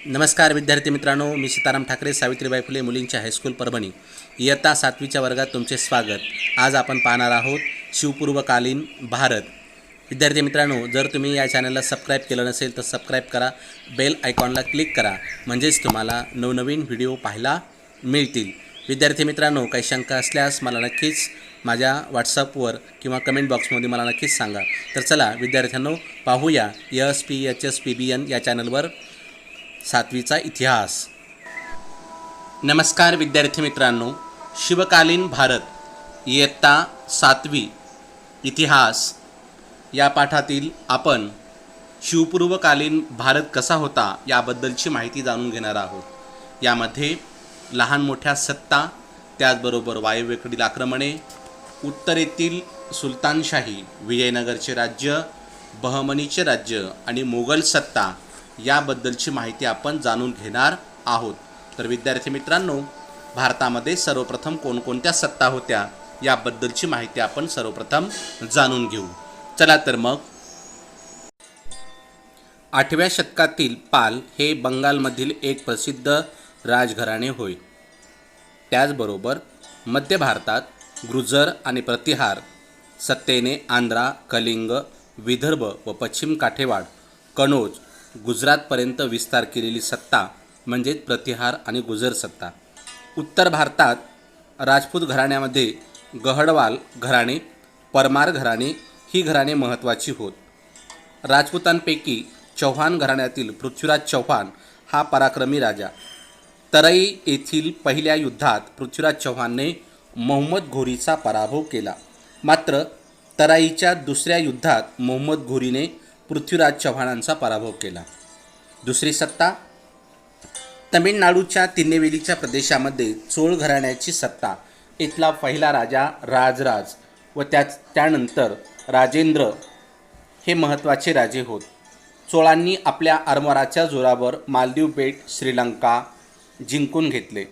नमस्कार विद्यार्थी मित्रांनो, मी सीताराम ठाकरे, सावित्रीबाई फुले मुलींच्या हायस्कूल परभणी इयत्ता 7वीच्या वर्गात तुमचे स्वागत। आज आपण पाहणार आहोत शिवपूर्वकालीन भारत। विद्यार्थी मित्रांनो, जर तुम्ही या चॅनलला सबस्क्राईब केलं नसेल तर सबस्क्राईब करा, बेल आयकॉनला क्लिक करा, म्हणजेच तुम्हाला नवनवीन व्हिडिओ पाहायला मिळतील। विद्यार्थी मित्रांनो, काही शंका असल्यास मला नक्कीच माझ्या व्हॉट्सअपवर किंवा कमेंट बॉक्समध्ये मला नक्कीच सांगा। तर चला विद्यार्थ्यांनो, पाहूया SPHSPBN या चॅनलवर 7वीचा इतिहास। नमस्कार विद्यार्थी मित्रांनो, शिवकालीन भारत इयत्ता 7वी इतिहास या पाठातील आपण शिवपूर्वकालीन भारत कसा होता याबद्दलची माहिती जाणून घेणार आहोत। यामध्ये लहान मोठ्या सत्ता, त्याचबरोबर वायव्येकडील आक्रमणे, उत्तरेतील सुलतानशाही, विजयनगरचे राज्य, बहमनीचे राज्य आणि मोगल सत्ता याबद्दलची माहिती आपण जाणून घेणार आहोत। तर विद्यार्थी मित्रांनो, भारतामध्ये सर्वप्रथम कोणकोणत्या सत्ता होत्या याबद्दलची माहिती आपण सर्वप्रथम जाणून घेऊ। चला तर मग, 8व्या शतकातील पाल हे बंगालमधील एक प्रसिद्ध राजघराणे होय। त्याचबरोबर मध्य भारतात गुर्जर आणि प्रतिहार सत्तेने आंध्रा, कलिंग, विदर्भ व पश्चिम काठेवाड, कनौज, गुजरातपर्यंत विस्तार केलेली सत्ता म्हणजेच प्रतिहार आणि गुर्जर सत्ता। उत्तर भारतात राजपूत घराण्यामध्ये गहडवाल घराणे, परमार घराणे ही घराणे महत्त्वाची होत। राजपूतांपैकी चौहान घराण्यातील पृथ्वीराज चौहान हा पराक्रमी राजा। तराई येथील पहिल्या युद्धात पृथ्वीराज चौहानने मोहम्मद घोरीचा पराभव केला। मात्र तराईच्या दुसऱ्या युद्धात मोहम्मद घोरीने पृथ्वीराज चौहानांचा पराभव केला। दुसरी सत्ता, तमिळनाडूच्या तिन्नेवेलीच्या प्रदेशामध्ये चोळ घराण्याची सत्ता। इथला पहिला राजा राजराज व त्यानंतर राजेंद्र हे महत्त्वाचे राजे होत। चोळांनी आपल्या आरमाराच्या जोरावर मालदीव बेट, श्रीलंका जिंकून घेतले।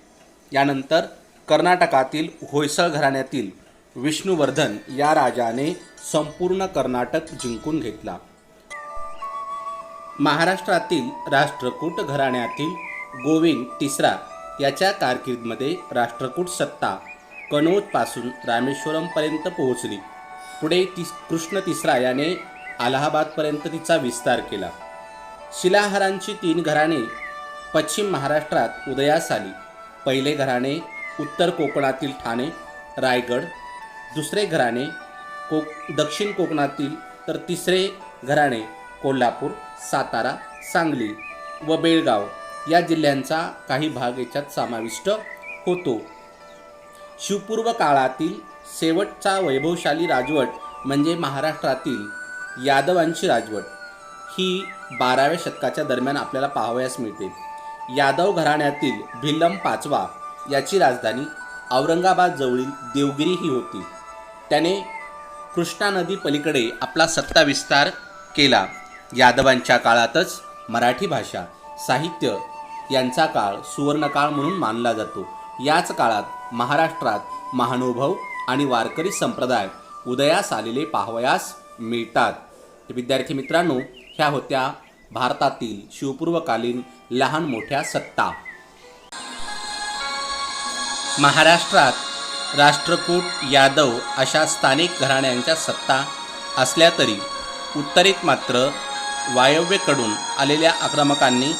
यानंतर कर्नाटकातील होयसळ घराण्यातील विष्णुवर्धन या राजाने संपूर्ण कर्नाटक जिंकून घेतला। महाराष्ट्रातील राष्ट्रकूट घराण्यातील गोविंद तिसरा याच्या कारकीर्दीमध्ये राष्ट्रकूट सत्ता कनौजपासून रामेश्वरमपर्यंत पोहोचली। पुढे कृष्ण तिसरा याने अलाहाबादपर्यंत तिचा विस्तार केला। शिलाहारांची 3 घराणे पश्चिम महाराष्ट्रात उदयास आली। पहिले घराणे उत्तर कोकणातील ठाणे, रायगड, दुसरे घराणे दक्षिण कोकणातील, तर तिसरे घराणे कोल्हापूर, सातारा, सांगली व बेळगाव या जिल्ह्यांचा काही भाग याच्यात समाविष्ट होतो। शिवपूर्व काळातील शेवटचा वैभवशाली राजवट म्हणजे महाराष्ट्रातील यादवांची राजवट ही 12व्या शतकाच्या दरम्यान आपल्याला पाहावयास मिळते। यादव घराण्यातील भिल्लम पाचवा याची राजधानी औरंगाबाद जवळील देवगिरी ही होती। त्याने कृष्णा नदी पलीकडे आपला सत्ता विस्तार केला। यादवांच्या काळातच मराठी भाषा, साहित्य यांचा काळ सुवर्णकाळ म्हणून मानला जातो। याच काळात महाराष्ट्रात महानुभाव आणि वारकरी संप्रदाय उदयास आलेले पाहावयास मिळतात। विद्यार्थी मित्रांनो, ह्या होत्या भारतातील शिवपूर्वकालीन लहान मोठ्या सत्ता। महाराष्ट्रात राष्ट्रकूट, यादव अशा स्थानिक घराण्यांच्या सत्ता असल्या तरी उत्तरेत मात्र वायव्येकडून आलेल्या आक्रमकांनी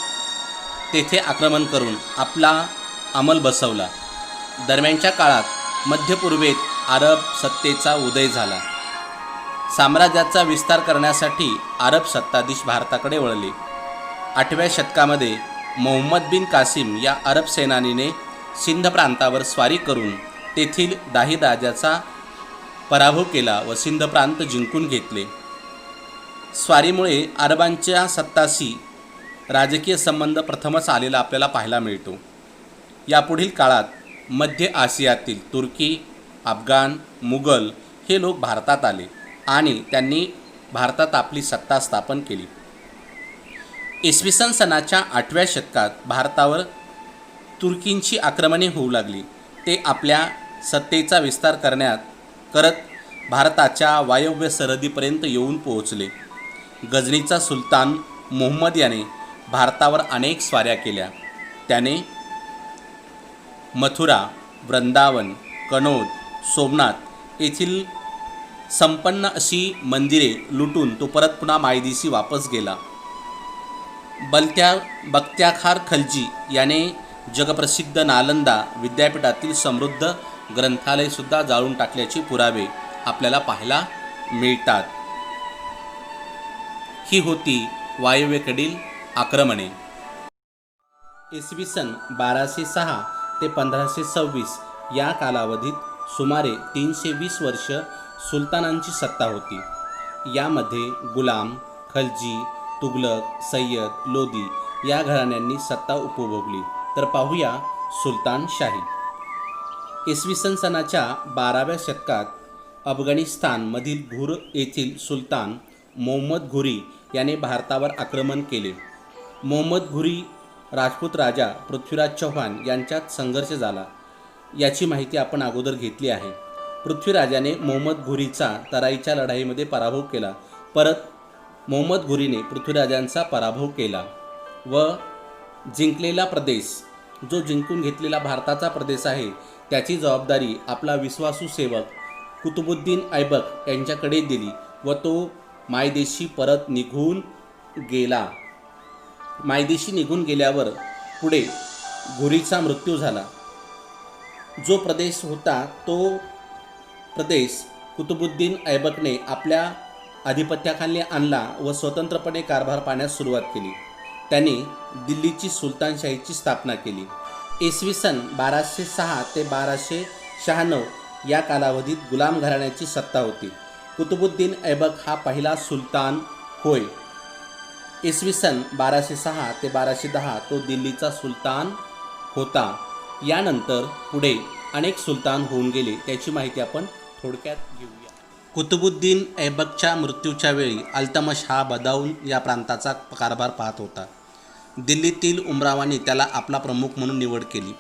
तेथे आक्रमण करून आपला अंमल बसवला। दरम्यानच्या काळात मध्यपूर्वेत अरब सत्तेचा उदय झाला। साम्राज्याचा विस्तार करण्यासाठी अरब सत्ताधीश भारताकडे वळले। 8व्या शतकामध्ये मोहम्मद बिन कासिम या अरब सेनानीने सिंध प्रांतावर स्वारी करून तेथील दाही राजाचा पराभव केला व सिंध प्रांत जिंकून घेतले। स्वारीमुळे अरबांच्या सत्ताशी राजकीय संबंध प्रथमच आलेला आपल्याला पाहायला मिळतो। यापुढील काळात मध्य आशियातील तुर्की, अफगाण, मुघल हे लोक भारतात आले आणि त्यांनी भारतात आपली सत्ता स्थापन केली। इसवी सनाच्या 8व्या शतकात भारतावर तुर्कींची आक्रमणे होऊ लागली। ते आपल्या सत्तेचा विस्तार करत भारताच्या वायव्य सरहदीपर्यंत येऊन पोहोचले। गजनीचा सुलतान मोहम्मद याने भारतावर अनेक स्वाऱ्या केल्या. त्याने मथुरा, वृंदावन, कनौज, सोमनाथ येथील संपन्न अशी मंदिरे लुटून तो परत पुन्हा मायदेशी वापस गेला. बख्त्याखार खलजी याने जगप्रसिद्ध नालंदा विद्यापीठातील समृद्ध ग्रंथालयसुद्धा जाळून टाकल्याचे पुरावे आपल्याला पाहायला मिळतात. ही होती वायव्येकडील आक्रमणे. इसवी सन 1206 ते 1526 या कालावधीत सुमारे 320 वर्ष सुलतानांची सत्ता होती. यामध्ये गुलाम, खलजी, तुघलक, सय्यद, लोदी या घराण्यांनी सत्ता उपभोगली. तर पाहूया सुलतानशाही. इसवी सनाच्या 12व्या शतकात अफगाणिस्तानमधील घुर येथील सुलतान मोहम्मद घुरी याने भारतावर आक्रमण केले. मोहम्मद घुरी राजपूत राजा पृथ्वीराज चौहान यांच्यात संघर्ष झाला. याची माहिती आपण अगोदर घेतली आहे. पृथ्वीराजाने मोहम्मद घुरीचा तराईच्या लढाईमध्ये पराभव केला. परत मोहम्मद घुरीने पृथ्वीराजांचा पराभव केला व जिंकलेला प्रदेश, जो जिंकून घेतलेला भारताचा प्रदेश आहे, त्याची जबाबदारी आपला विश्वासू सेवक कुतुबुद्दीन ऐबक यांच्याकडे दिली व तो मायदेशी परत निघून गेला. मायदेशी निघून गेल्यावर पुढे घुरीचा मृत्यू झाला. जो प्रदेश होता तो प्रदेश कुतुबुद्दीन ऐबकने आपल्या आधिपत्याखाली आणला व स्वतंत्रपणे कारभार पाहण्यास सुरुवात केली. त्यांनी दिल्लीची सुलतानशाहीची स्थापना केली. इसवी सन 1206 ते 1296 या कालावधीत गुलाम घराण्याची सत्ता होती. कुतुबुद्दीन ऐबक हा पहिला सुलतान होय. इसवी सन 1206 ते 1210 तो दिल्लीचा सुलतान होता. यानंतर पुढे अनेक सुलतान होऊन गेले. त्याची माहिती आपण थोडक्यात घेऊया. कुतुबुद्दीन ऐबकच्या मृत्यूच्या वेळी अल्तमश हा बदाऊन या प्रांताचा कारभार पाहत होता. दिल्लीतील उमरावांनी त्याला आपला प्रमुख म्हणून निवड केली.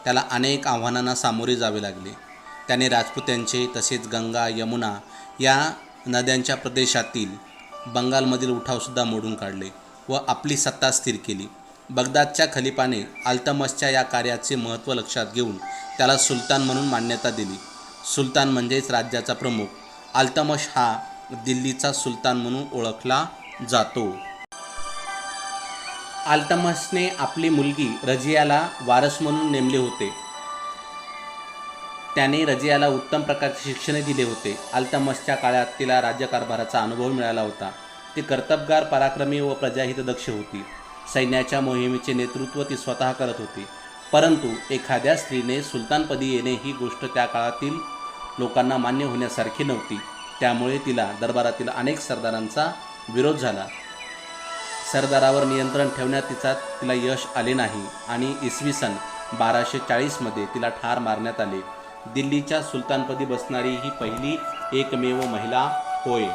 त्याला अनेक आव्हानांना सामोरे जावे लागले. त्याने राजपुत्यांचे तसेच गंगा, यमुना या नद्यांच्या प्रदेशातील बंगालमधील उठावसुद्धा मोडून काढले व आपली सत्ता स्थिर केली. बगदादच्या खलिफाने अल्तमशच्या या कार्याचे महत्त्व लक्षात घेऊन त्याला सुलतान म्हणून मान्यता दिली. सुलतान म्हणजेच राज्याचा प्रमुख. अल्तमश हा दिल्लीचा सुलतान म्हणून ओळखला जातो. अल्तमशने आपली मुलगी रजियाला वारस म्हणून नेमले होते. त्याने रजियाला उत्तम प्रकारचे शिक्षण दिले होते. अल्तमशच्या काळात तिला राज्यकारभाराचा अनुभव मिळाला होता. ती कर्तबगार, पराक्रमी व प्रजाहितदक्ष होती. सैन्याच्या मोहिमेचे नेतृत्व ती स्वतः करत होती. परंतु एखाद्या स्त्रीने सुलतानपदी येणे ही गोष्ट त्या काळातील लोकांना मान्य होण्यासारखी नव्हती. त्यामुळे तिला दरबारातील अनेक सरदारांचा विरोध झाला. सरदारावर नियंत्रण ठेवण्यात तिला यश आले नाही आणि इसवी सन 1240 तिला ठार मारण्यात आले. दिल्लीच्या सुलतानपदी बसणारी ही पहिली एकमेव महिला होय.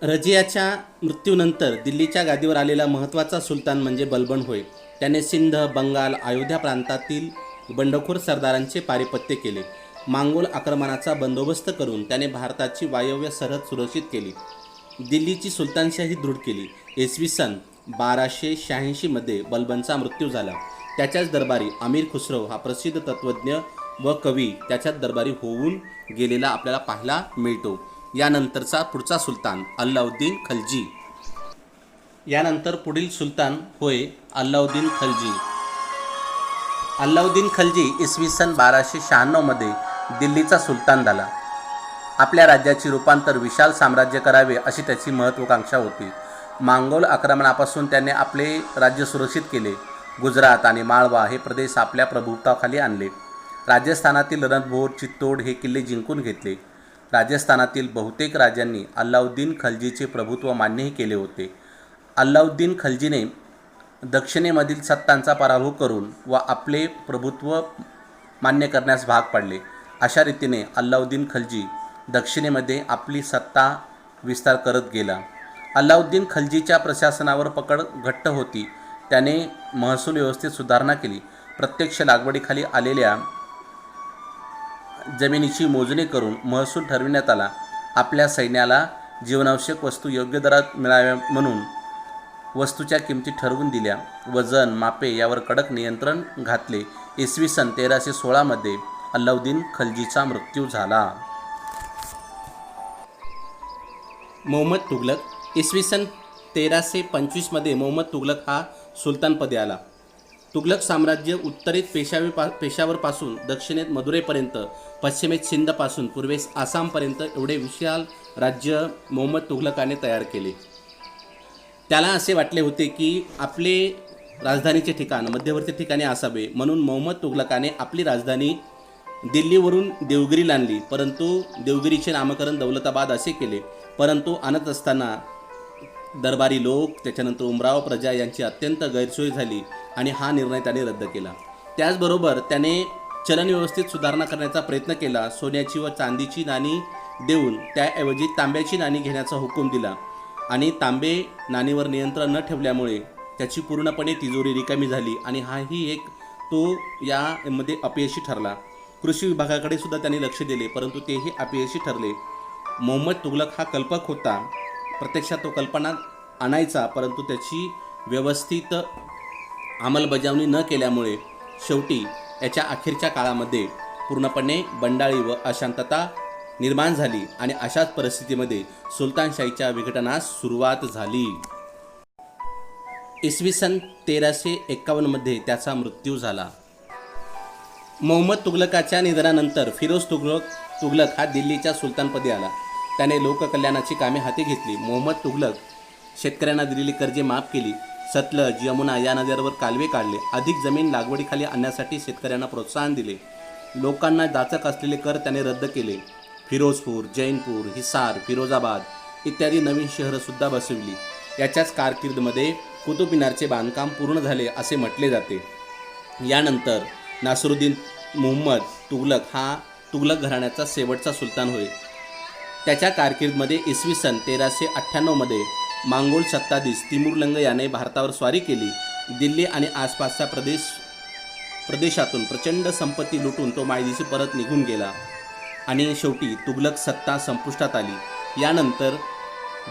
रजियाच्या मृत्यूनंतर दिल्लीच्या गादीवर आलेला महत्त्वाचा सुलतान म्हणजे बलबन होय. त्याने सिंध, बंगाल, अयोध्या प्रांतातील बंडखोर सरदारांचे पारिपत्य केले. मांगोल आक्रमणाचा बंदोबस्त करून त्याने भारताची वायव्य सरहद सुरक्षित केली. दिल्लीची सुलतानशाही दृढ केली. इसवी सन 1286 बलबनचा मृत्यू झाला. त्याच्याच दरबारी अमीर खुसरो हा प्रसिद्ध तत्त्वज्ञ व कवी त्याच्याच दरबारी होऊन गेलेला आपल्याला पाहायला मिळतो. यानंतरचा पुढचा सुलतान अल्लाउद्दीन खलजी. यानंतर पुढील सुलतान होय अल्लाउद्दीन खलजी. अल्लाउद्दीन खलजी इसवी सन 1296 दिल्लीचा सुलतान झाला. आपल्या राज्याचे रूपांतर विशाल साम्राज्य करावे अशी त्याची महत्त्वाकांक्षा होती. मांगोल आक्रमणापासून त्याने आपले राज्य सुरक्षित केले. गुजरात आणि माळवा हे प्रदेश आपल्या प्रभुत्वाखाली आणले. राजस्थानातील रणभोर, चित्तोड हे किल्ले जिंकून घेतले. राजस्थानातील बहुतेक राजांनी अल्लाउद्दीन खलजीचे प्रभुत्व मान्यही केले होते. अल्लाउद्दीन खलजीने दक्षिणेमधील सत्तांचा पराभव करून व आपले प्रभुत्व मान्य करण्यास भाग पाडले. अशा रीतीने अल्लाउद्दीन खलजी दक्षिणेमध्ये आपली सत्ता विस्तार करत गेला. अल्लाउद्दीन खलजीच्या प्रशासनावर पकड घट्ट होती. त्याने महसूल व्यवस्थेत सुधारणा केली. प्रत्यक्ष लागवडीखाली आलेल्या जमिनीची मोजणी करून महसूल ठरविण्यात आला. आपल्या सैन्याला जीवनावश्यक वस्तू योग्य दरात मिळाव्या म्हणून वस्तूच्या किमती ठरवून दिल्या. वजन मापे यावर कडक नियंत्रण घातले. इसवी सन 1316 अल्लाउद्दीन खलजीचा मृत्यू झाला. मोहम्मद तुघलक इसवी सन 1325 मोहम्मद तुघलक हा सुलतानपदी आला. तुघलक साम्राज्य उत्तरेत पेशावरपासून दक्षिणेत मदुरेपर्यंत, पश्चिमेत सिंधपासून पूर्वेस आसामपर्यंत एवढे विशाल राज्य मोहम्मद तुघलकाने तयार केले. त्याला असे वाटले होते की आपले राजधानीचे ठिकाण मध्यवर्ती ठिकाणी असावे, म्हणून मोहम्मद तुघलकाने आपली राजधानी दिल्लीवरून देवगिरीला आणली. परंतु देवगिरीचे नामकरण दौलताबाद असे केले. परंतु आणत असताना दरबारी लोक, त्याच्यानंतर उमराव प्रजा यांची अत्यंत गैरसोय झाली आणि हा निर्णय त्याने रद्द केला. त्याचबरोबर त्याने चलनव्यवस्थेत सुधारणा करण्याचा प्रयत्न केला. सोन्याची व चांदीची नाणी देऊन त्याऐवजी तांब्याची नाणी घेण्याचा हुकूम दिला आणि तांबे नाणीवर नियंत्रण न ठेवल्यामुळे त्याची पूर्णपणे तिजोरी रिकामी झाली आणि हाही एक तो यामध्ये अपयशी ठरला. कृषी विभागाकडे सुद्धा त्यांनी लक्ष दिले, परंतु तेही अपयशी ठरले. मोहम्मद तुघलक हा कल्पक होता. प्रत्यक्षात तो कल्पना आणायचा, परंतु त्याची व्यवस्थित अंमलबजावणी न केल्यामुळे शेवटी याच्या अखेरच्या काळामध्ये पूर्णपणे बंडाळी व अशांतता निर्माण झाली आणि अशाच परिस्थितीमध्ये सुलतानशाहीच्या विघटनास सुरुवात झाली. इसवी सन 1351 त्याचा मृत्यू झाला. मोहम्मद तुघलकाच्या निधनानंतर फिरोज तुघलक हा दिल्लीच्या सुलतानपदी आला. त्याने लोककल्याणाची कामे हाती घेतली. मोहम्मद तुघलक शेतकऱ्यांना दिलेली कर्जे माफ केली. सतलज, यमुना या नद्यांवर कालवे काढले. अधिक जमीन लागवडीखाली आणण्यासाठी शेतकऱ्यांना प्रोत्साहन दिले. लोकांना जाचक असलेले कर त्याने रद्द केले. फिरोजपूर, जैनपूर, हिसार, फिरोजाबाद इत्यादी नवीन शहरंसुद्धा बसवली. याच्याच कारकीर्दमध्ये कुतुब मिनारचे बांधकाम पूर्ण झाले असे म्हटले जाते. यानंतर नासिरुद्दीन मुहम्मद तुघलक हा तुघलक घराण्याचा शेवटचा सुलतान होय. त्याच्या कारकीर्दमध्ये इसवी सन 1398 मांगोल सत्ताधीश तिमूरलंग याने भारतावर स्वारी केली. दिल्ली आणि आसपासच्या प्रदेशातून प्रचंड संपत्ती लुटून तो मायदेशी परत निघून गेला आणि शेवटी तुघलक सत्ता संपुष्टात आली. यानंतर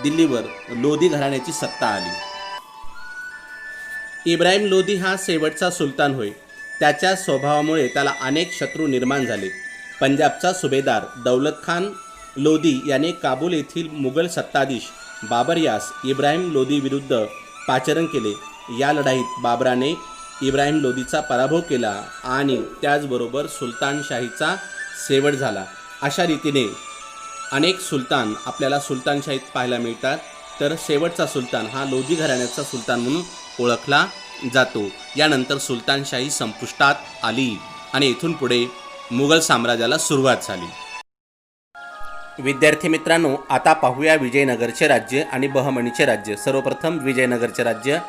दिल्लीवर लोधी घराण्याची सत्ता आली. इब्राहिम लोधी हा शेवटचा सुलतान होय. त्याच्या स्वभावामुळे त्याला अनेक शत्रू निर्माण झाले. पंजाबचा सुभेदार दौलत खान लोधी याने काबूल येथील मुघल सत्ताधीश बाबर यास इब्राहिम लोधी विरुद्ध पाचारण केले. या लढाईत बाबराने इब्राहिम लोधीचा पराभव केला आणि त्याचबरोबर सुलतानशाहीचा शेवट झाला. अशा रीतीने अनेक सुलतान आपल्याला सुलतानशाहीत पाहायला मिळतात. तर शेवटचा सुलतान हा लोधी घराण्याचा सुलतान म्हणून ओळखला जातो. यानंतर सुलतानशाही संपुष्टात आली आणि इथून पुढे मुघल साम्राज्याला सुरुवात झाली. विद्यार्थी मित्रांनो, आता पाहूया विजयनगरचे राज्य आणि बहमणीचे राज्य. सर्वप्रथम विजयनगरचे राज्य.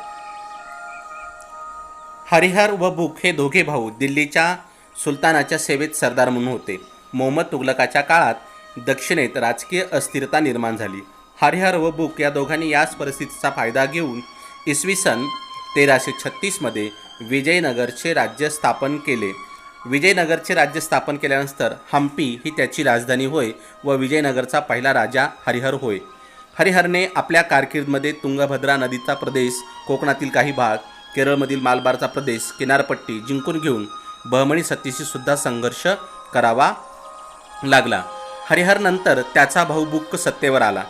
हरिहर व बुक हे दोघे भाऊ दिल्लीच्या सुलतानाच्या सेवेत सरदार म्हणून होते. मोहम्मद तुघलकाच्या काळात दक्षिणेत राजकीय अस्थिरता निर्माण झाली. हरिहर व बुक या दोघांनी याच परिस्थितीचा फायदा घेऊन इसवी सन 1336 विजयनगरचे राज्य स्थापन केले. विजयनगरचे राज्य स्थापन केल्यानंतर हम्पी ही त्याची राजधानी होय व विजयनगरचा पहिला राजा हरिहर होय. हरिहरने आपल्या कारकीर्दमध्ये तुंगभद्रा नदीचा प्रदेश, कोकणातील काही भाग, केरळमधील मालबारचा प्रदेश, किनारपट्टी जिंकून घेऊन बहमणी सत्तेशी सुद्धा संघर्ष करावा लागला. हरिहरनंतर त्याचा भाऊ बुक सत्तेवर आला.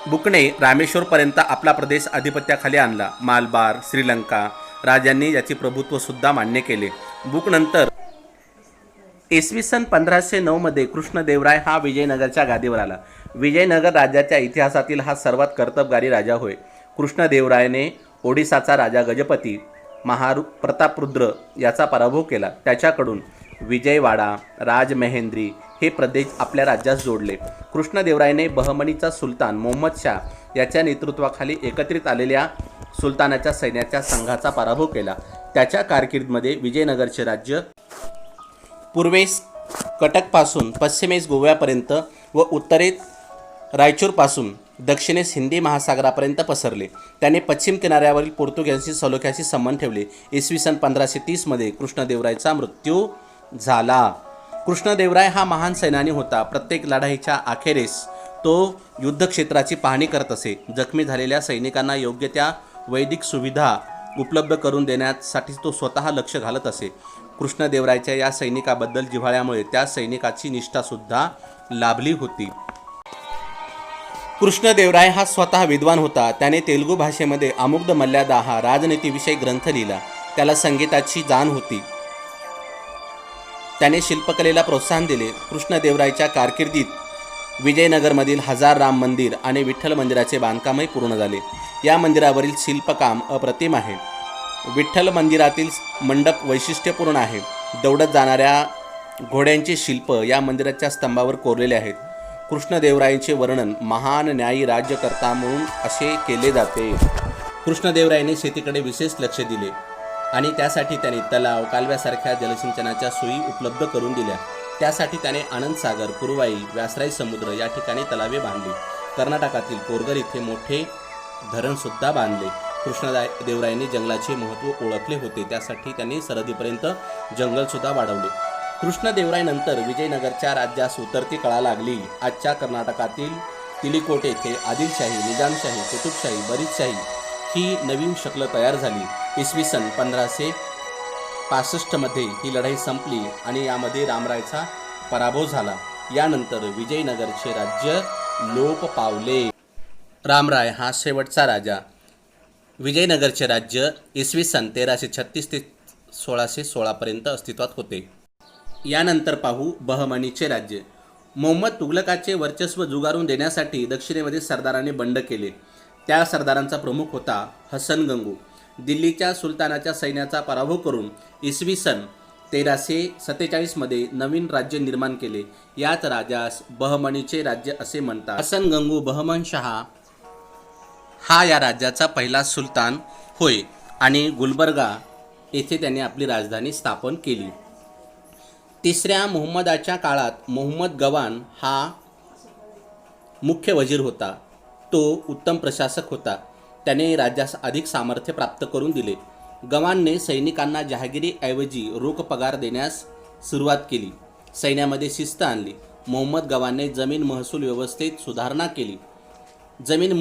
बुकने रामेश्वरपर्यंत आपला प्रदेश अधिपत्याखाली आणला. मालबार, श्रीलंका राजांनी याचे प्रभुत्वसुद्धा मान्य केले. बुकनंतर इसवी सन 1509 कृष्णदेवराय हा विजयनगरच्या गादीवर आला. विजयनगर राज्याच्या इतिहासातील हा सर्वात कर्तबगारी राजा होय. कृष्णदेवरायने ओडिसाचा राजा गजपती प्रतापरुद्र याचा पराभव केला. त्याच्याकडून विजयवाडा, राजमहेंद्री हे प्रदेश आपल्या राज्यास जोडले. कृष्णदेवरायने बहमणीचा सुलतान मोहम्मद शाह याच्या नेतृत्वाखाली एकत्रित आलेल्या सुलतानाच्या सैन्याच्या संघाचा पराभव केला. त्याच्या कारकीर्दमध्ये विजयनगरचे राज्य पूर्वेस कटकपासून पश्चिमेस गोव्यापर्यंत व उत्तरेत रायचूरपासून दक्षिणेस हिंदी महासागरापर्यंत पसरले. त्याने पश्चिम किनाऱ्यावरील पोर्तुगीजांशी सलोख्याशी संबंध ठेवले. इसवी सन 1530 कृष्णदेवरायचा मृत्यू झाला. कृष्णदेवराय हा महान सैनानी होता. प्रत्येक लढाईच्या अखेरीस तो युद्धक्षेत्राची पाहणी करत असे. जखमी झालेल्या सैनिकांना योग्य त्या वैद्यक सुविधा उपलब्ध करून देण्यासाठी तो स्वतः लक्ष घालत असे. कृष्णदेवरायच्या या सैनिकाबद्दल जिव्हाळ्यामुळे त्या सैनिकाची निष्ठासुद्धा लाभली होती. कृष्णदेवराय हा स्वतः विद्वान होता. त्याने तेलुगू भाषेमध्ये अमुग्ध मर्यादा हा राजनीतीविषयी ग्रंथ लिहिला. त्याला संगीताची जाण होती. त्याने शिल्पकलेला प्रोत्साहन दिले. कृष्णदेवरायच्या कारकिर्दीत विजयनगरमधील 1000 राम मंदिर आणि विठ्ठल मंदिराचे बांधकामही पूर्ण झाले. या मंदिरावरील शिल्पकाम अप्रतिम आहे. विठ्ठल मंदिरातील मंडप वैशिष्ट्यपूर्ण आहे. दौडत जाणाऱ्या घोड्यांचे शिल्प या मंदिराच्या स्तंभावर कोरलेले आहेत. कृष्णदेवरायांचे वर्णन महान न्यायी राज्यकर्ता म्हणून असे केले जाते. कृष्णदेवरायाने शेतीकडे विशेष लक्ष दिले आणि त्यासाठी त्याने तलाव, कालव्यासारख्या जलसिंचनाच्या सोयी उपलब्ध करून दिल्या. त्यासाठी त्याने आनंदसागर, कुरुवाई, व्यासराई समुद्र या ठिकाणी तलावे बांधली. कर्नाटकातील पोरगर इथे मोठे धरणसुद्धा बांधले. कृष्णदेवरायांनी जंगलाचे महत्त्व ओळखले होते. त्यासाठी त्यांनी सरहद्दीपर्यंत जंगलसुद्धा वाढवले. कृष्णदेवरायानंतर विजयनगरच्या राज्यास उतरती कळा लागली. आजच्या कर्नाटकातील तिलिकोट येथे आदिलशाही, निजामशाही, कुतुबशाही, बरीदशाही ही नवीन शक्ल तयार झाली. इसवी सन 1565 मध्ये ही लढाई संपली आणि यामध्ये रामरायचा पराभव झाला. यानंतर विजयनगरचे राज्य लोप पावले. रामराय हा शेवटचा राजा. विजयनगरचे राज्य इसवी सन 1336 ते 1616 पर्यंत अस्तित्वात होते. यानंतर पाहू बहमनीचे राज्य. मोहम्मद तुघलकाचे वर्चस्व जुगारून देण्यासाठी दक्षिणेमध्ये सरदारांनी बंड केले. त्या सरदारांचा प्रमुख होता हसन गंगू. दिल्लीच्या सुलतानाच्या सैन्याचा पराभव करून इसवी सन 1347 मध्ये नवीन राज्य निर्माण केले. याच राजास बहमनीचे राज्य असे म्हणतात. हसन गंगू बहमन शहा हा या राज्याचा पहिला सुलतान होय आणि गुलबर्गा येथे त्यांनी आपली राजधानी स्थापन केली. तिसऱ्या मुहम्मदाच्या काळात मोहम्मद गवान हा मुख्य वजीर होता. तो उत्तम प्रशासक होता. त्याने राज्यास अधिक सामर्थ्य प्राप्त करून दिले. गवानने सैनिकांना जहागिरीऐवजी रोख पगार देण्यास सुरुवात केली. सैन्यामध्ये शिस्त आणली. मोहम्मद गवानने जमीन महसूल व्यवस्थेत सुधारणा केली. जमीन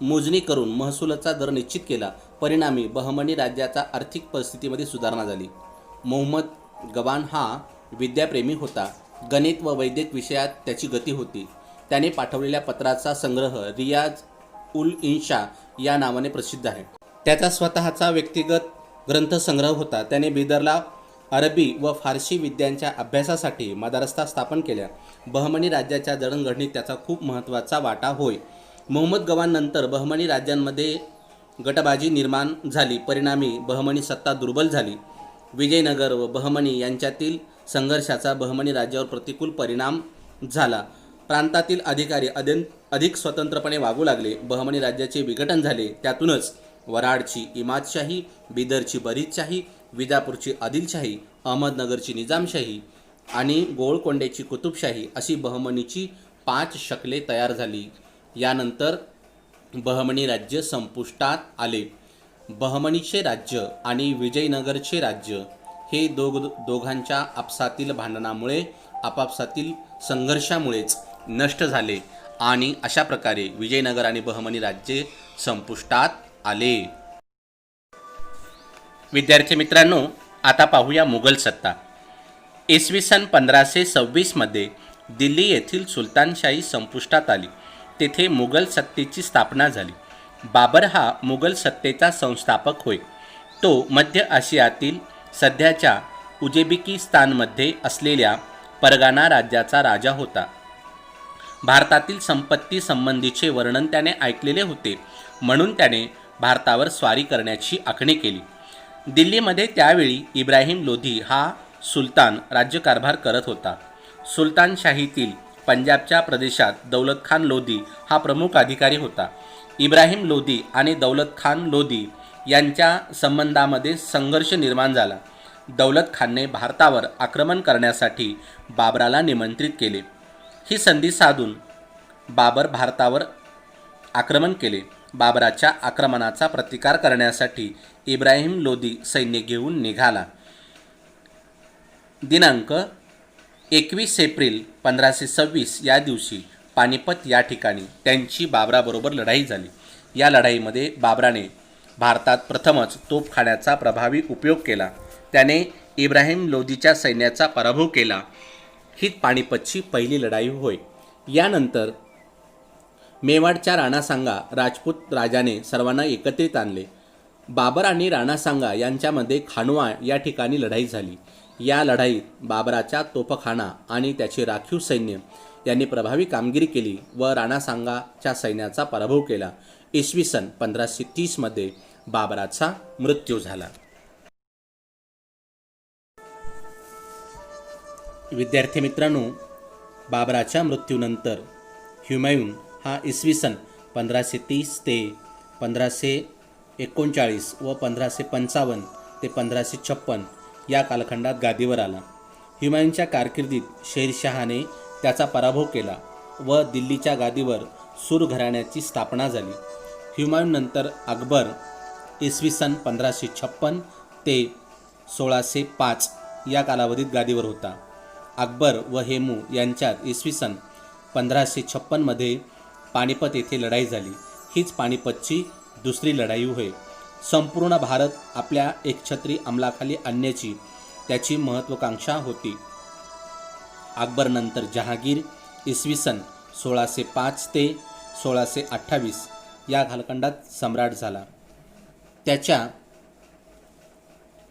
मोजणी करून महसुलाचा दर निश्चित केला. परिणामी बहमनी राज्याच्या आर्थिक परिस्थितीमध्ये सुधारणा झाली. मोहम्मद गवान हा विद्याप्रेमी होता. गणित व वैद्यक विषयात त्याची गती होती. त्याने पाठवलेल्या पत्राचा संग्रह रियाज उल इन्शा या नावाने प्रसिद्ध आहे. त्याचा स्वतःचा व्यक्तिगत ग्रंथसंग्रह होता. त्याने बिदरला अरबी व फारसी विद्यांच्या अभ्यासासाठी मदारसा स्थापन केल्या. बहमनी राज्याच्या जडणघडणीत त्याचा खूप महत्त्वाचा वाटा होय. मोहम्मद गवान नंतर बहमनी राज्यांमध्ये गटबाजी निर्माण झाली. परिणामी बहमनी सत्ता दुर्बल झाली. विजयनगर व बहमनी यांच्यातील संघर्षाचा बहमनी राज्यावर प्रतिकूल परिणाम झाला. प्रांतातील अधिकारी अधिक स्वतंत्रपणे वागू लागले. बहमनी राज्याचे विघटन झाले. त्यातूनच वराडची इमादशाही, बिदरची बरीदशाही, विजापूरची आदिलशाही, अहमदनगरची निजामशाही आणि गोळकोंड्याची कुतुबशाही अशी बहमनीची 5 शक्ले तयार झाली. यानंतर बहमनी राज्य संपुष्टात आले. बहमनीचे राज्य आणि विजयनगरचे राज्य हे दोघांच्या आपसातील भांडणामुळे, आपापसातील संघर्षामुळेच नष्ट झाले आणि अशा प्रकारे विजयनगर आणि बहमनी राज्य संपुष्टात आले. विद्यार्थी मित्रांनो, आता पाहूया मुघल सत्ता. इसवी सन 1526 मध्ये दिल्ली येथील सुलतानशाही संपुष्टात आली. तेथे मुघल सत्तेची स्थापना झाली. बाबर हा मुघल सत्तेचा संस्थापक होय. तो मध्य आशियातील सध्याच्या उझबेकिस्तानमध्ये असलेल्या परगाना राज्याचा राजा होता. भारतातील संपत्ती संबंधीचे वर्णन त्याने ऐकलेले होते, म्हणून त्याने भारतावर स्वारी करण्याची आखणी केली. दिल्लीमध्ये त्यावेळी इब्राहिम लोधी हा सुलतान राज्यकारभार करत होता. सुलतानशाहीतील पंजाबच्या प्रदेशात दौलत खान लोधी हा प्रमुख अधिकारी होता. इब्राहिम लोधी आणि दौलत खान लोधी यांच्या संबंधामध्ये संघर्ष निर्माण झाला. दौलत खानने भारतावर आक्रमण करण्यासाठी बाबराला निमंत्रित केले. ही संधी साधून बाबर भारतावर आक्रमण केले. बाबराच्या आक्रमणाचा प्रतिकार करण्यासाठी इब्राहिम लोधी सैन्य घेऊन निघाला. दिनांक 21 एप्रिल 1526 या दिवशी पानिपत या ठिकाणी त्यांची बाबराबरोबर लढाई झाली. या लढाईमध्ये बाबराने भारतात प्रथमच तोफखान्याचा प्रभावी उपयोग केला. त्याने इब्राहिम लोदीच्या सैन्याचा पराभव केला. ही पानिपतची पहिली लढाई होय. यानंतर मेवाडच्या राणा सांगा राजपूत राजाने सर्वांना एकत्रित आणले. बाबर आणि राणा सांगा यांच्यामध्ये खानवा या ठिकाणी लढाई झाली. या लढाईत बाबराचा तोफखाना आणि त्याचे राखीव सैन्य यांनी प्रभावी कामगिरी केली व राणा सांगाच्या सैन्याचा पराभव केला. इसवी सन 1530 मध्ये बाबराचा मृत्यू झाला. विद्यार्थी मित्रांनो, बाबराच्या मृत्यूनंतर हुमायून हा इसवी सन 1530 ते 1539 व 1555 ते 1556 या कालखंडात गादीवर आला. हुमायूनच्या कारकिर्दीत शेरशहाने त्याचा पराभव केला व दिल्लीच्या गादीवर सूर घराण्याची स्थापना झाली. हुमायूननंतर अकबर इसवी सन 1556 ते 1605 या कालावधीत गादीवर होता. अकबर व हेमू यांच्यात इसवी सन 1556 मध्ये पानिपत येथे लढाई झाली. हीच पानिपतची दुसरी लढाई होय. संपूर्ण भारत आपल्या एकछत्री अंमलाखाली आणण्याची त्याची महत्त्वाकांक्षा होती. अकबर नंतर जहांगीर इसवी सन 1605 ते 1628 या कालखंडात सम्राट झाला. त्याच्या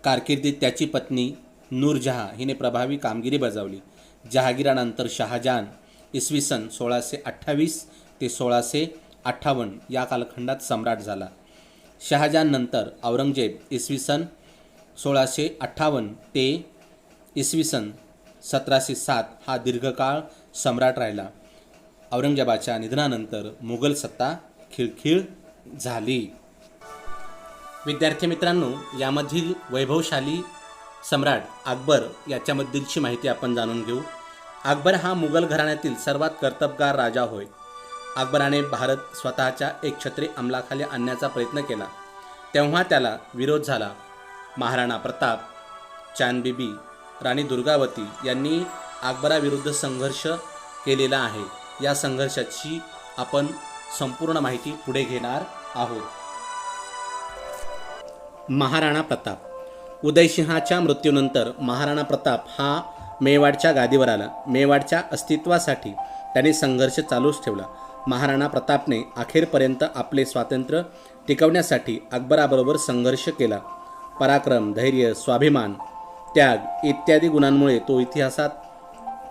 कारकिर्दीत त्याची पत्नी नूरजहाँ हिने प्रभावी कामगिरी बजावली. जहांगीरानंतर शहाजहान इसवी सन 1628 ते 1658 या कालखंडात सम्राट झाला. शहाजहाननंतर औरंगजेब इसवी सन 1658 ते इसवी सन 1707 हा दीर्घकाळ सम्राट राहिला. औरंगजेबाच्या निधनानंतर मुघल सत्ता खिळखिळ झाली. विद्यार्थी मित्रांनो, यामधील वैभवशाली सम्राट अकबर याच्याबद्दलची माहिती आपण जाणून घेऊ. अकबर हा मुघल घराण्यातील सर्वात कर्तबगार राजा होय. अकबराने भारत स्वतःच्या एकछत्री अंमलाखाली आणण्याचा प्रयत्न केला. तेव्हा त्याला विरोध झाला. महाराणा प्रताप, चांदबिबी, राणी दुर्गावती यांनी अकबराविरुद्ध संघर्ष केलेला आहे. या संघर्षाची आपण संपूर्ण माहिती पुढे घेणार आहोत. महाराणा प्रताप. उदयसिंहाच्या मृत्यूनंतर महाराणा प्रताप हा मेवाडच्या गादीवर आला. मेवाडच्या अस्तित्वासाठी त्याने संघर्ष चालूच ठेवला. महाराणा प्रतापने अखेरपर्यंत आपले स्वातंत्र्य टिकवण्यासाठी अकबराबरोबर संघर्ष केला. पराक्रम, धैर्य, स्वाभिमान, त्याग इत्यादी गुणांमुळे तो इतिहासात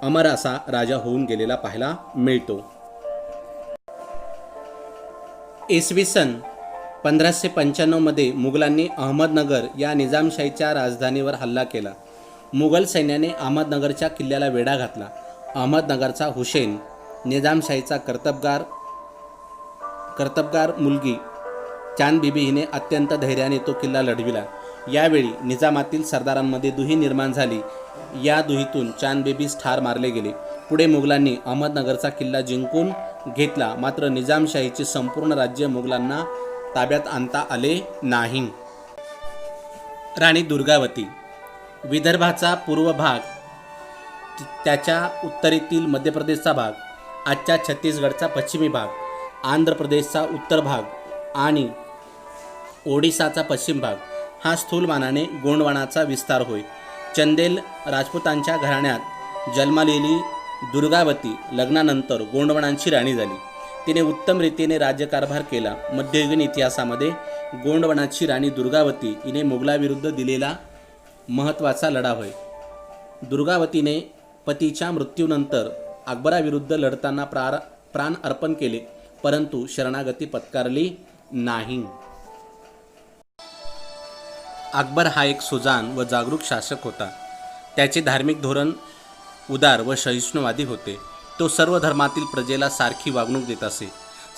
अमर असा राजा होऊन गेलेला पाहायला मिळतो. इसवी सन 1595 मध्ये मुघलांनी अहमदनगर या निजामशाहीच्या राजधानीवर हल्ला केला. मुघल सैन्याने अहमदनगरच्या किल्ल्याला वेढा घातला. अहमदनगरचा हुसेन निजामशाहीचा कर्तबगार मुलगी चांदबिबी हिने अत्यंत धैर्याने तो किल्ला लढविला. यावेळी निजामातील सरदारांमध्ये दुही निर्माण झाली. या दुहीतून चांदबिबीस ठार मारले गेले. पुढे मुघलांनी अहमदनगरचा किल्ला जिंकून घेतला. मात्र निजामशाहीचे संपूर्ण राज्य मुघलांना ताब्यात आणता आले नाही. राणी दुर्गावती. विदर्भाचा पूर्व भाग, त्याच्या उत्तरेतील मध्य प्रदेशचा भाग, आजच्या छत्तीसगडचा पश्चिमी भाग, आंध्र प्रदेशचा उत्तर भाग आणि ओडिसाचा पश्चिम भाग हा स्थूलमानाने गोंडवानाचा विस्तार होय. चंदेल राजपुतांच्या घराण्यात जन्मलेली दुर्गावती लग्नानंतर गोंडवानांची राणी झाली. तिने उत्तम रीतीने राज्यकारभार केला. मध्ययुगीन इतिहासामध्ये गोंडवानाची राणी दुर्गावती हिने मुघलाविरुद्ध दिलेला महत्त्वाचा लढा होय. दुर्गावतीने पतीच्या मृत्यूनंतर अकबराविरुद्ध लढताना प्राण अर्पण केले, परंतु शरणागती पत्करली नाही. अकबर हा एक सुजाण व जागरूक शासक होता. त्याचे धार्मिक धोरण उदार व सहिष्णुवादी होते. तो सर्व धर्मातील प्रजेला सारखी वागणूक देत असे.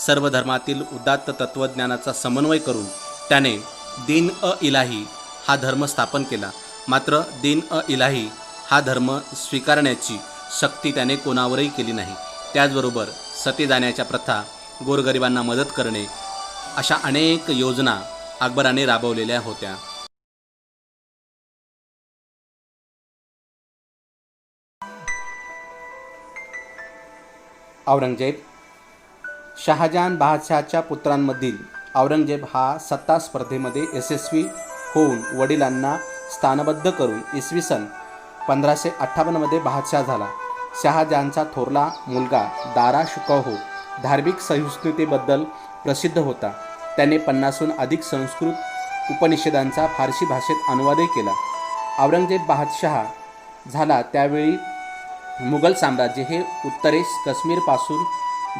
सर्व धर्मातील उदात्त तत्त्वज्ञानाचा समन्वय करून त्याने दीन-ए-इलाही हा धर्म स्थापन केला. मात्र दीन-ए-इलाही हा धर्म स्वीकारण्याची सक्ती त्याने कोणावरही केली नाही. त्याचबरोबर सती जाण्याच्या प्रथा, गोरगरिबांना मदत करणे अशा अनेक योजना अकबराने राबवलेल्या होत्या. औरंगजेब. शहाजहान बादशहाच्या पुत्रांमधील औरंगजेब हा सत्ता स्पर्धेमध्ये यशस्वी होऊन वडिलांना स्थानबद्ध करून इसवी सन 1558 बादशाह झाला. शहाजहानचा थोरला मुलगा दारा शुकोह धार्मिक सहिष्णुतेबद्दल प्रसिद्ध होता. त्याने 50हून अधिक संस्कृत उपनिषदांचा फारसी भाषेत अनुवादही केला. औरंगजेब बादशाह झाला त्यावेळी मुघल साम्राज्य हे उत्तरेस काश्मीरपासून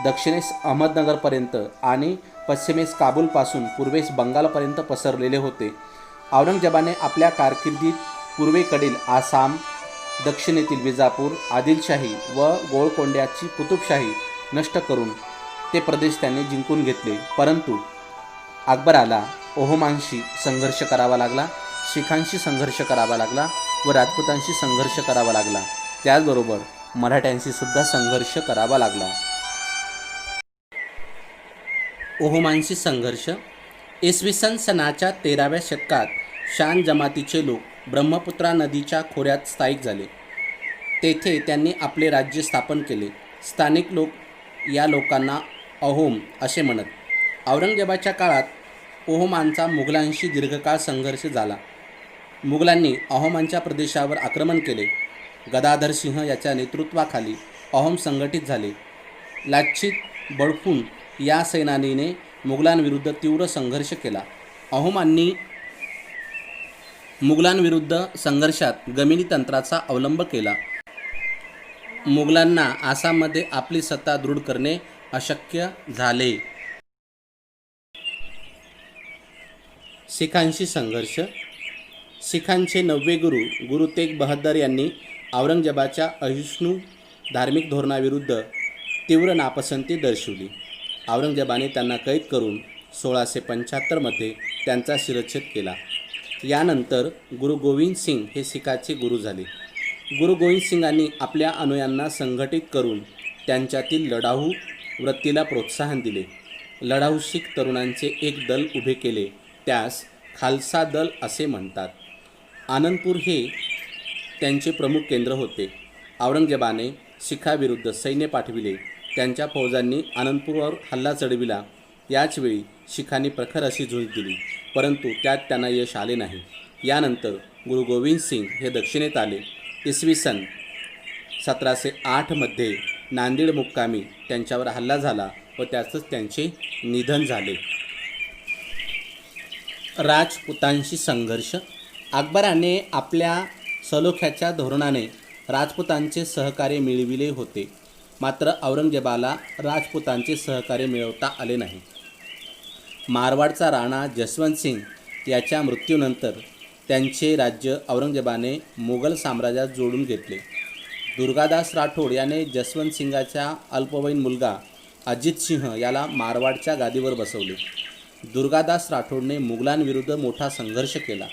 दक्षिणेस अहमदनगरपर्यंत आणि पश्चिमेस काबूलपासून पूर्वेस बंगालपर्यंत पसरलेले होते. औरंगजेबाने आपल्या कारकिर्दीत पूर्वेकडील आसाम, दक्षिणेतील विजापूर, आदिलशाही व गोळकोंड्याची कुतुबशाही नष्ट करून ते प्रदेश त्यांनी जिंकून घेतले. परंतु अकबराला ओहमांशी संघर्ष करावा लागला, शीखांशी संघर्ष करावा लागला व राजपुतांशी संघर्ष करावा लागला. त्याचबरोबर मराठ्यांशी सुद्धा संघर्ष करावा लागला. ओहमांशी संघर्ष. इसवी सनाच्या 13व्या शतकात शान जमातीचे लोक ब्रह्मपुत्रा नदीच्या खोऱ्यात स्थायिक झाले. तेथे त्यांनी आपले राज्य स्थापन केले. स्थानिक लोक या लोकांना अहोम असे म्हणत. औरंगजेबाच्या काळात ओहमांचा मुघलांशी दीर्घकाळ संघर्ष झाला. मुघलांनी अहोमांच्या प्रदेशावर आक्रमण केले. गदाधर सिंह याच्या नेतृत्वाखाली अहोम संघटित झाले. लाच्छित बडफून या सेनानीने मुघलांविरुद्ध तीव्र संघर्ष केला. अहोमांनी मुघलांविरुद्ध संघर्षात गमिनी तंत्राचा अवलंब केला. मुघलांना आसाममध्ये आपली सत्ता दृढ करणे अशक्य झाले. शीखांशी संघर्ष. शीखांचे 9वे गुरु तेग बहादर यांनी औरंगजेबाच्या अहिष्णू धार्मिक धोरणाविरुद्ध तीव्र नापसंती दर्शवली. औरंगजेबाने त्यांना कैद करून 1675 त्यांचा शिरच्छेद केला. यानंतर गुरु गोविंद सिंग हे शीखाचे गुरु झाले. गुरु गोविंद सिंगांनी आपल्या अनुयायांना संघटित करून त्यांच्यातील लढाऊ वृत्तीला प्रोत्साहन दिले. लढाऊ शीख तरुणांचे एक दल उभे केले, त्यास खालसा दल असे म्हणतात. आनंदपूर हे त्यांचे प्रमुख केंद्र होते. औरंगजेबाने शीखाविरुद्ध सैन्य पाठविले. त्यांच्या फौजांनी आनंदपूरवर हल्ला चढविला. याचवेळी शीखांनी प्रखर अशी झुंज दिली, परंतु त्यात त्यांना यश आले नाही. यानंतर गुरु गोविंद सिंग हे दक्षिणेत आले. इसवी सन 1708 नांदेड मुक्कामी त्यांच्यावर हल्ला झाला व त्यातच त्यांचे निधन झाले. राजपुतांशी संघर्ष. अकबराने आपल्या सलोख्याच्या धोरणाने राजपुतांचे सहकार्य मिळविले होते, मात्र औरंगजेबाला राजपुतांचे सहकार्य मिळवता आले नाही. मारवाडचा राणा जसवंत सिंग याच्या मृत्यूनंतर त्यांचे राज्य औरंगजेबाने मुघल साम्राज्यात जोडून घेतले. दुर्गादास राठोड याने जसवंत सिंगाचा अल्पवयीन मुलगा अजित सिंह याला मारवाडच्या गादीवर बसवले. दुर्गादास राठोडने मुघलांविरुद्ध मोठा संघर्ष केला.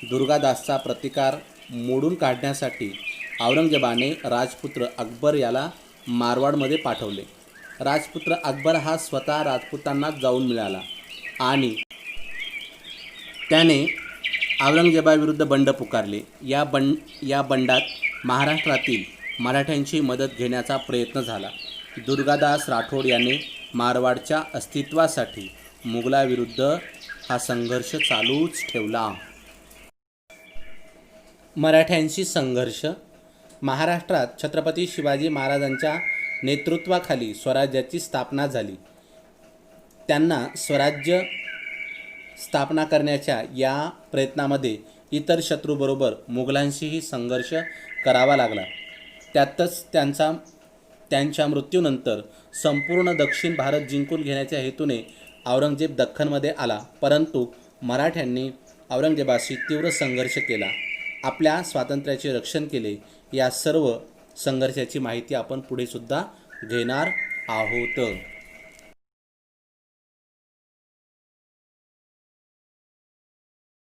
दुर्गादासचा प्रतिकार मोडून काढण्यासाठी औरंगजेबाने राजपुत्र अकबर याला मारवाडमध्ये पाठवले. राजपुत्र अकबर हा स्वतः राजपुतांनाच जाऊन मिळाला आणि त्याने औरंगजेबाविरुद्ध बंड पुकारले. या बंडात महाराष्ट्रातील मराठ्यांची मदत घेण्याचा प्रयत्न झाला. दुर्गादास राठोड याने मारवाडच्या अस्तित्वासाठी मुघलाविरुद्ध हा संघर्ष चालूच ठेवला. मराठ्यांशी संघर्ष. महाराष्ट्रात छत्रपती शिवाजी महाराजांच्या नेतृत्वाखाली स्वराज्याची स्थापना झाली. त्यांना स्वराज्य स्थापना करण्याच्या या प्रयत्नामध्ये इतर शत्रूबरोबर मुघलांशीही संघर्ष करावा लागला. त्यातच त्यांच्या मृत्यूनंतर संपूर्ण दक्षिण भारत जिंकून घेण्याच्या हेतूने औरंगजेब दख्खनमध्ये आला, परंतु मराठ्यांनी औरंगजेबाशी तीव्र संघर्ष केला, आपल्या स्वातंत्र्याचे रक्षण केले. या सर्व संघर्षाची माहिती आपण पुढे सुद्धा घेणार आहोत.